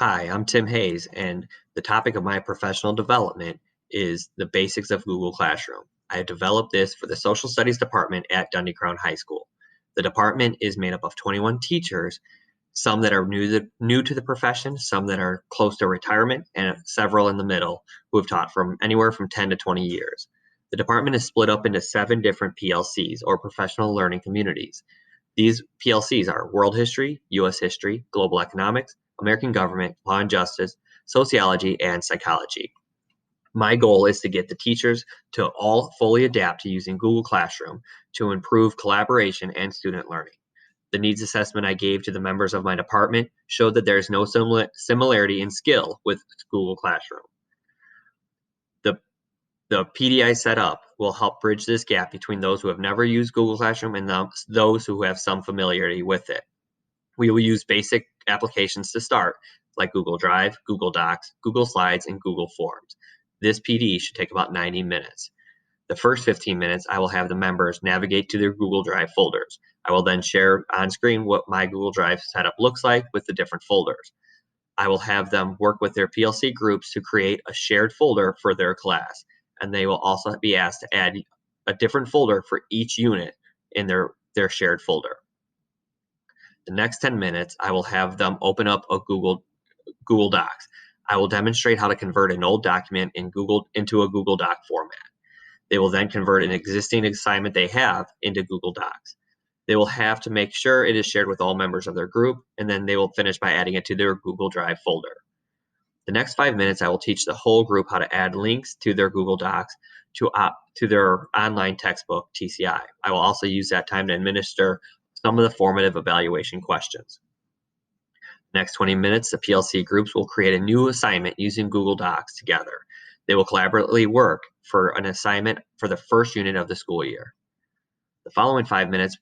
Hi, I'm Tim Hayes, and the topic of my professional development is the basics of Google Classroom. I have developed this for the Social Studies Department at Dundee Crown High School. The department is made up of 21 teachers, some that are new to the profession, some that are close to retirement, and several in the middle who have taught from anywhere from 10 to 20 years. The department is split up into 7 different PLCs, or professional learning communities. These PLCs are World History, U.S. History, Global Economics, American Government, Law and Justice, Sociology, and Psychology. My goal is to get the teachers to all fully adapt to using Google Classroom to improve collaboration and student learning. The needs assessment I gave to the members of my department showed that there is no similarity in skill with Google Classroom. The PD I set up will help bridge this gap between those who have never used Google Classroom and those who have some familiarity with it. We will use basic applications to start, like Google Drive, Google Docs, Google Slides, and Google Forms. This PD should take about 90 minutes. The first 15 minutes, I will have the members navigate to their Google Drive folders. I will then share on screen what my Google Drive setup looks like with the different folders. I will have them work with their PLC groups to create a shared folder for their class, and they will also be asked to add a different folder for each unit in their shared folder. The next 10 minutes, I will have them open up a Google Docs. I will demonstrate how to convert an old document into a Google Doc format. They will then convert an existing assignment they have into Google Docs. They will have to make sure it is shared with all members of their group, and then they will finish by adding it to their Google Drive folder. The next 5 minutes, I will teach the whole group how to add links to their Google Docs to their online textbook, TCI. I will also use that time to administer some of the formative evaluation questions. Next 20 minutes, the PLC groups will create a new assignment using Google Docs together. They will collaboratively work for an assignment for the first unit of the school year. The following 5 minutes,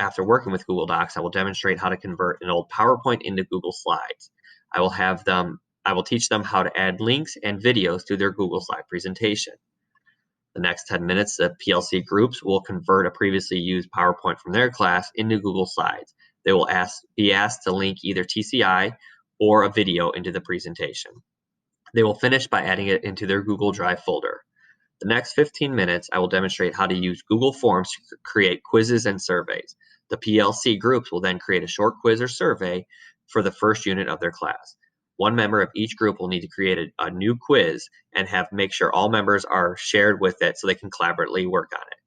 after working with Google Docs, I will demonstrate how to convert an old PowerPoint into Google Slides. I will teach them how to add links and videos to their Google Slide presentation. The next 10 minutes, the PLC groups will convert a previously used PowerPoint from their class into Google Slides. They will be asked to link either TCI or a video into the presentation. They will finish by adding it into their Google Drive folder. The next 15 minutes, I will demonstrate how to use Google Forms to create quizzes and surveys. The PLC groups will then create a short quiz or survey for the first unit of their class. One member of each group will need to create a new quiz and make sure all members are shared with it so they can collaboratively work on it.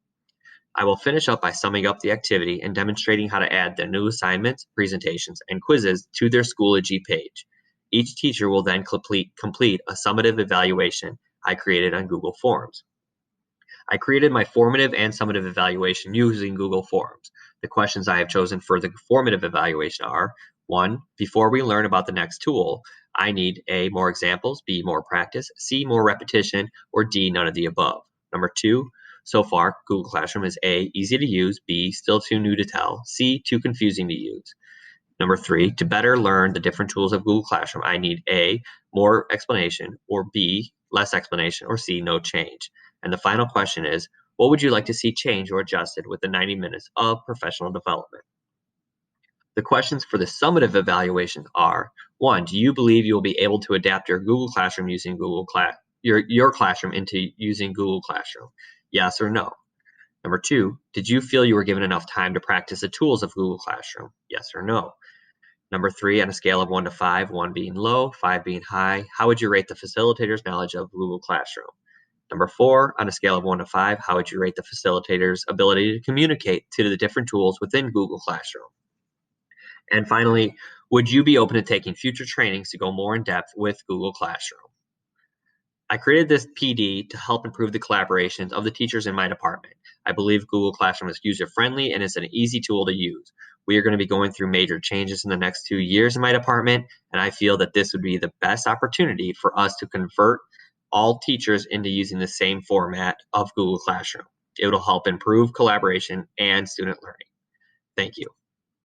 I will finish up by summing up the activity and demonstrating how to add the new assignments, presentations, and quizzes to their Schoology page. Each teacher will then complete a summative evaluation I created on Google Forms. I created my formative and summative evaluation using Google Forms. The questions I have chosen for the formative evaluation are: 1. Before we learn about the next tool, I need A, more examples, B, more practice, C, more repetition, or D, none of the above. Number 2, so far, Google Classroom is A, easy to use, B, still too new to tell, C, too confusing to use. Number 3, to better learn the different tools of Google Classroom, I need A, more explanation, or B, less explanation, or C, no change. And the final question is, what would you like to see changed or adjusted with the 90 minutes of professional development? The questions for the summative evaluation are: 1, do you believe you will be able to adapt your Google Classroom using your classroom into using Google Classroom? Yes or no? Number 2, did you feel you were given enough time to practice the tools of Google Classroom? Yes or no? Number 3, on a scale of 1 to 5, 1 being low, 5 being high, how would you rate the facilitator's knowledge of Google Classroom? Number 4, on a scale of 1 to 5, how would you rate the facilitator's ability to communicate to the different tools within Google Classroom? And finally, would you be open to taking future trainings to go more in depth with Google Classroom? I created this PD to help improve the collaborations of the teachers in my department. I believe Google Classroom is user-friendly and is an easy tool to use. We are going to be going through major changes in the next 2 years in my department, and I feel that this would be the best opportunity for us to convert all teachers into using the same format of Google Classroom. It will help improve collaboration and student learning. Thank you.